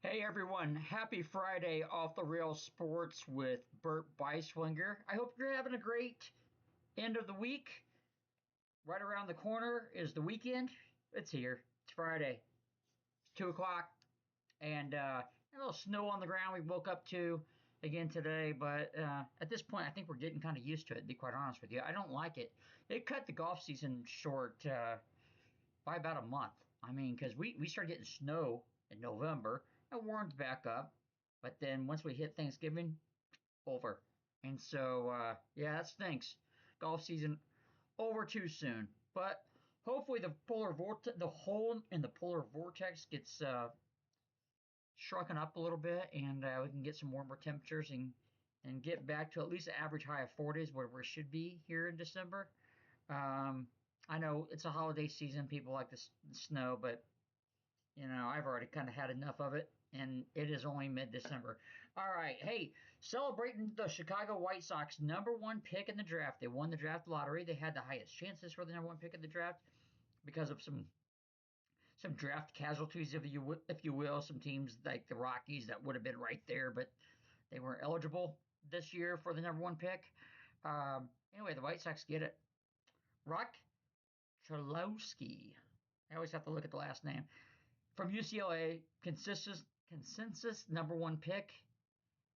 Hey everyone, happy Friday off the rails sports with Bert Beiswanger. I hope you're having a great end of the week. Right around the corner is the weekend. It's here. It's Friday. It's 2 o'clock. And a little snow on the ground we woke up to again today. But at this point, I think we're getting kind of used to it, to be quite honest with you. I don't like it. It cut the golf season short by about a month. I mean, because we started getting snow in November. It warmed back up, but then once we hit Thanksgiving, over. And so, yeah, that stinks. Golf season over too soon. But hopefully the hole in the polar vortex gets shrunken up a little bit, and we can get some warmer temperatures and get back to at least an average high of 40s where we should be here in December. Um, I know it's a holiday season. People like the snow, but I've already kind of had enough of it, and it is only mid-December. All right, hey, celebrating the Chicago White Sox #1 pick in the draft. They won the draft lottery. They had the highest chances for the #1 pick in the draft because of some draft casualties, if you will, some teams like the Rockies that would have been right there, but they weren't eligible this year for the #1 pick. Anyway, the White Sox get it. Rock Chalowski. I always have to look at the last name. From UCLA, consensus #1 pick,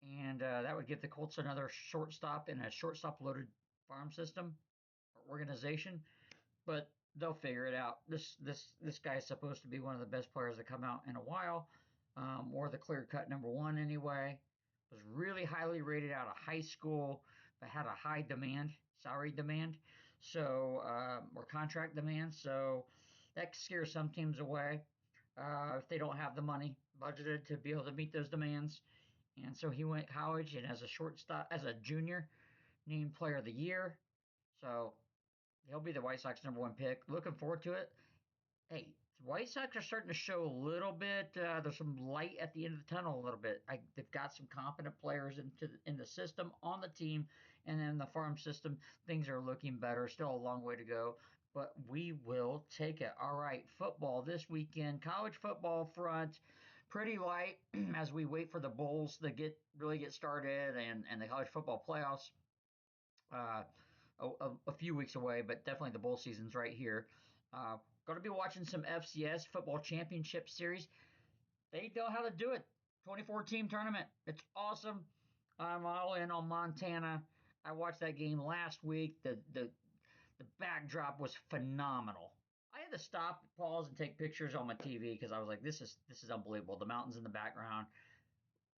and that would give the Colts another shortstop in a shortstop-loaded farm system or organization. But they'll figure it out. This guy is supposed to be one of the best players to come out in a while, or the clear-cut #1 anyway. Was really highly rated out of high school, but had a high salary demand, or contract demand. So that scares some teams away if they don't have the money budgeted to be able to meet those demands. And so he went to college and as a shortstop, as a junior, named Player of the Year. So he'll be the White Sox #1 pick. Looking forward to it. Hey, the White Sox are starting to show a little bit. There's some light at the end of the tunnel a little bit. They've got some competent players in the system, on the team, and in the farm system. Things are looking better. Still a long way to go, but we will take it. All right, football this weekend. College football front, pretty light as we wait for the bowls to really get started and the college football playoffs. Uh, a few weeks away, but definitely the bowl season's right here. Going to be watching some FCS Football Championship Series. They know how to do it. 24-team tournament. It's awesome. I'm all in on Montana. I watched that game last week. The backdrop was phenomenal. I had to stop, pause, and take pictures on my TV because I was like, this is unbelievable. The mountains in the background.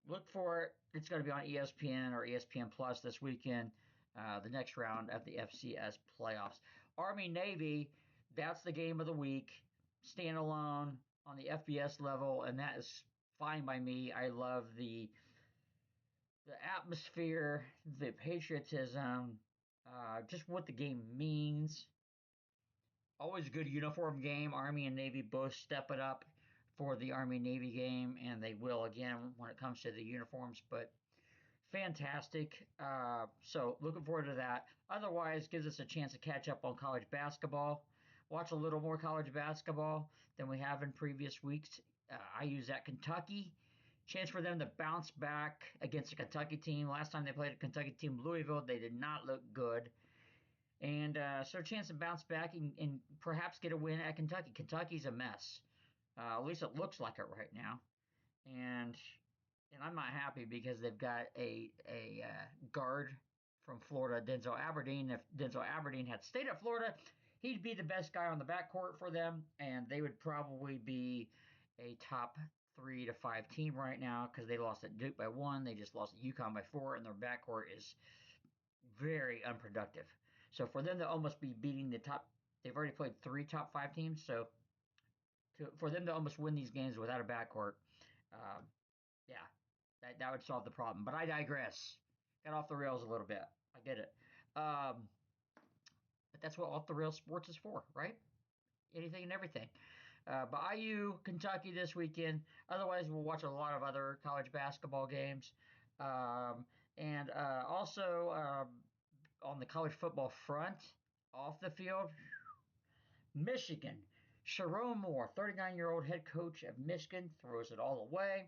Look for it. It's going to be on ESPN or ESPN Plus this weekend. The next round of the FCS playoffs. Army Navy, that's the game of the week. Standalone on the FBS level, and that is fine by me. I love the atmosphere, the patriotism, just what the game means. Always a good uniform game. Army and Navy both step it up for the Army Navy game, and they will again when it comes to the uniforms. But fantastic. So looking forward to that. Otherwise, gives us a chance to catch up on college basketball. Watch a little more college basketball than we have in previous weeks. I use that Kentucky. Chance for them to bounce back against a Kentucky team. Last time they played a Kentucky team, Louisville, they did not look good. And so a chance to bounce back and perhaps get a win at Kentucky. Kentucky's a mess. At least it looks like it right now. And I'm not happy because they've got a guard from Florida, Denzel Aberdeen. If Denzel Aberdeen had stayed at Florida, he'd be the best guy on the backcourt for them, and they would probably be a top 3 to 5 team right now because they lost at Duke by 1. They just lost at UConn by 4, and their backcourt is very unproductive. So for them to almost be beating they've already played 3 top 5 teams. So for them to almost win these games without a backcourt, yeah, that would solve the problem. But I digress. Got off the rails a little bit. I get it. But that's what Off the Rails Sports is for, right? Anything and everything. But IU, Kentucky this weekend. Otherwise, we'll watch a lot of other college basketball games. And also on the college football front, off the field, Michigan. Sherrone Moore, 39-year-old head coach of Michigan, throws it all away.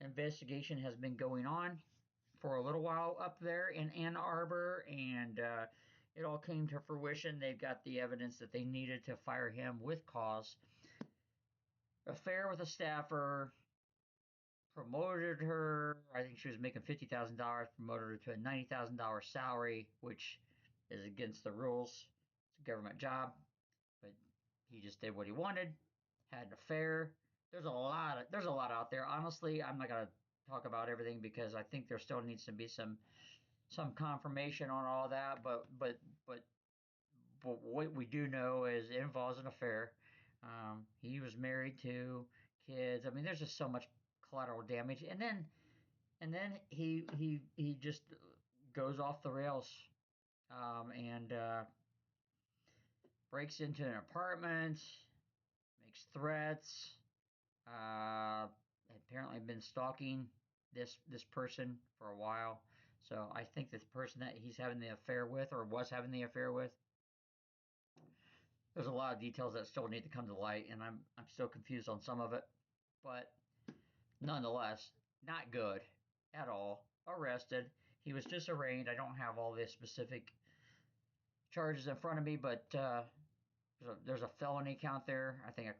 investigation has been going on for a little while up there in Ann Arbor, and it all came to fruition. They've got the evidence that they needed to fire him with cause. Affair with a staffer, promoted her. I think she was making $50,000, promoted her to a $90,000 salary, which is against the rules. It's a government job, but he just did what he wanted, had an affair. There's a lot out there. Honestly, I'm not gonna talk about everything because I think there still needs to be some confirmation on all that. But what we do know is it involves an affair. He was married to kids. I mean, there's just so much collateral damage, and then he just goes off the rails, and breaks into an apartment, makes threats. Apparently been stalking this person for a while. So I think this person that he's having the affair with, or was having the affair with, there's a lot of details that still need to come to light, and I'm still confused on some of it. But nonetheless, not good at all. Arrested. He was just arraigned. I don't have all the specific charges in front of me, but there's a felony count there. I think a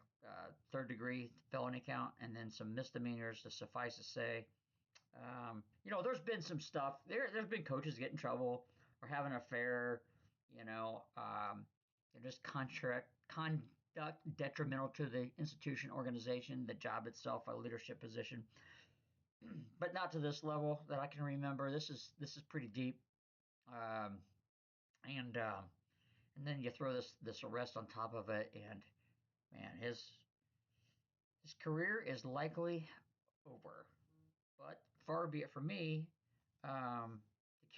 third degree felony count, and then some misdemeanors. To suffice to say, there's been some stuff. There's been coaches get in trouble or have an affair. Just conduct detrimental to the institution, organization, the job itself, a leadership position, but not to this level that I can remember. This is pretty deep, um, and then you throw this arrest on top of it, and man, his career is likely over. But far be it from me to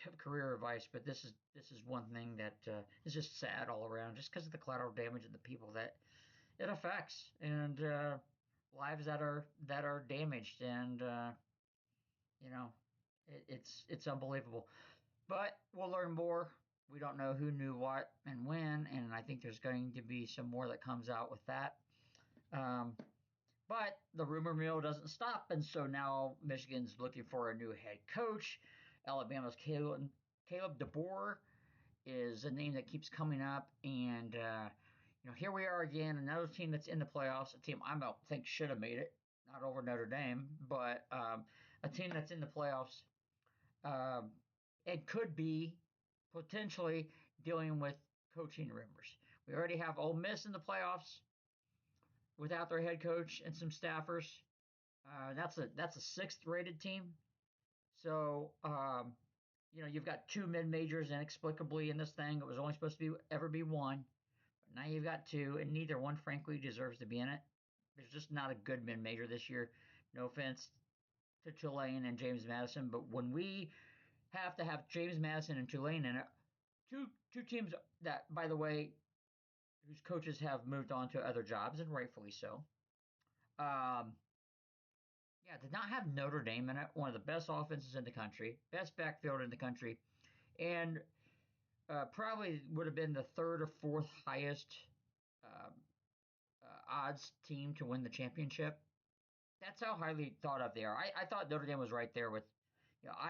give career advice. But this is one thing that is just sad all around, just because of the collateral damage and the people that it affects, and lives that are damaged, and it's unbelievable. But we'll learn more. We don't know who knew what and when, and I think there's going to be some more that comes out with that. Um, but the rumor mill doesn't stop, and so now Michigan's looking for a new head coach. Alabama's Caleb DeBoer is a name that keeps coming up, and here we are again, another team that's in the playoffs, a team I don't think should have made it, not over Notre Dame, but a team that's in the playoffs. It could be potentially dealing with coaching rumors. We already have Ole Miss in the playoffs without their head coach and some staffers. That's a sixth rated team. So you've got two mid majors inexplicably in this thing. It was only supposed to ever be one, but now you've got two, and neither one frankly deserves to be in it. There's just not a good mid major this year. No offense to Tulane and James Madison, but when we have to have James Madison and Tulane in it, two teams that, by the way, whose coaches have moved on to other jobs, and rightfully so. Did not have Notre Dame in it, one of the best offenses in the country, best backfield in the country, and probably would have been the third or fourth highest uh, odds team to win the championship. That's how highly thought of they are. I thought Notre Dame was right there with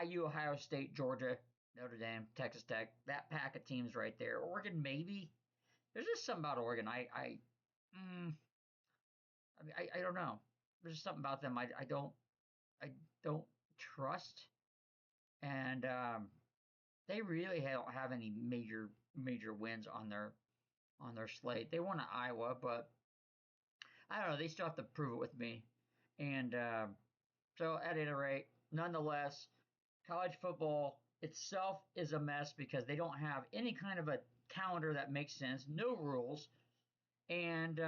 IU, Ohio State, Georgia, Notre Dame, Texas Tech. That pack of teams right there. Oregon, maybe. There's just something about Oregon. I don't know. There's just something about them I don't trust, and they really don't have any major wins on their slate. They won at Iowa, but I don't know. They still have to prove it with me, and so at any rate, nonetheless, college football itself is a mess because they don't have any kind of a calendar that makes sense, no rules, and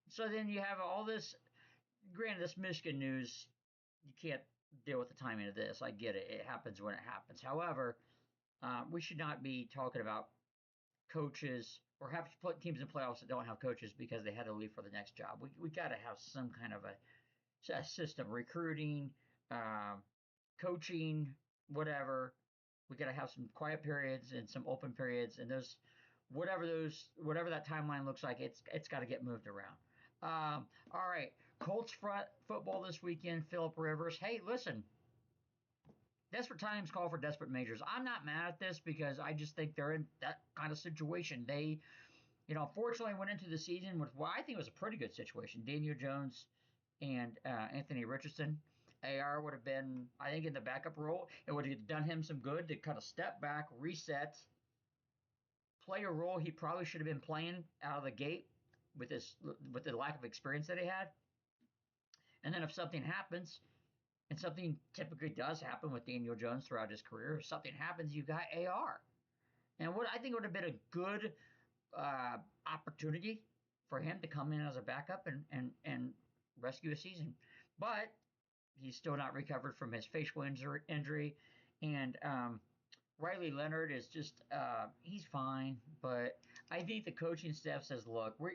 so then you have all this. Granted, this Michigan news, you can't deal with the timing of this. I get it. It happens when it happens. However, we should not be talking about coaches or have to put teams in playoffs that don't have coaches because they had to leave for the next job. We got to have some kind of a system, recruiting, coaching, whatever. We got to have some quiet periods and some open periods, and whatever that timeline looks like, it's got to get moved around. All right, Colts front football this weekend. Philip Rivers. Hey, listen. Desperate times call for desperate measures. I'm not mad at this because I just think they're in that kind of situation. They, unfortunately went into the season with what I think was a pretty good situation. Daniel Jones and Anthony Richardson. AR would have been, I think, in the backup role. It would have done him some good to kind of step back, reset, play a role he probably should have been playing out of the gate with the lack of experience that he had. And then if something happens, and something typically does happen with Daniel Jones throughout his career, if something happens, you got AR. And what I think would have been a good opportunity for him to come in as a backup and rescue a season. But he's still not recovered from his facial injury. And Riley Leonard is just, he's fine. But I think the coaching staff says, look, we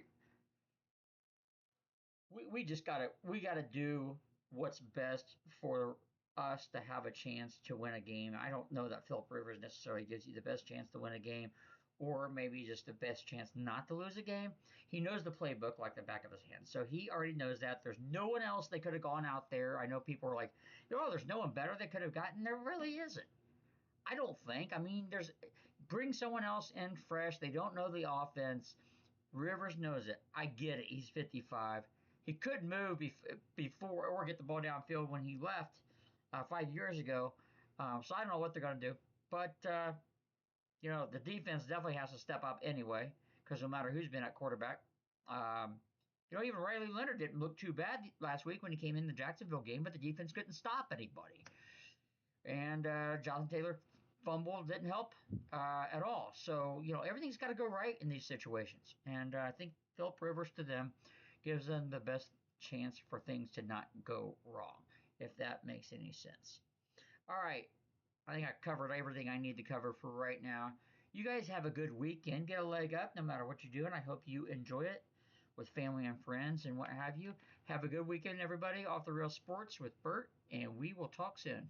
just we gotta do what's best for us to have a chance to win a game. I don't know that Philip Rivers necessarily gives you the best chance to win a game, or maybe just the best chance not to lose a game. He knows the playbook like the back of his hand, so he already knows that. There's no one else they could have gone out there. I know people are like, oh, there's no one better they could have gotten. There really isn't. I don't think. I mean, there's bring someone else in fresh. They don't know the offense. Rivers knows it. I get it. He's 55. He could move before or get the ball downfield when he left 5 years ago. So I don't know what they're going to do. But, the defense definitely has to step up anyway because no matter who's been at quarterback. Um, even Riley Leonard didn't look too bad last week when he came in the Jacksonville game, but the defense couldn't stop anybody. And Jonathan Taylor fumble didn't help at all. So, everything's got to go right in these situations. And I think Philip Rivers to them gives them the best chance for things to not go wrong, if that makes any sense. All right. I think I covered everything I need to cover for right now. You guys have a good weekend. Get a leg up no matter what you're doing. I hope you enjoy it with family and friends and what have you. Have a good weekend, everybody. Off the Rail Sports with Bert, and we will talk soon.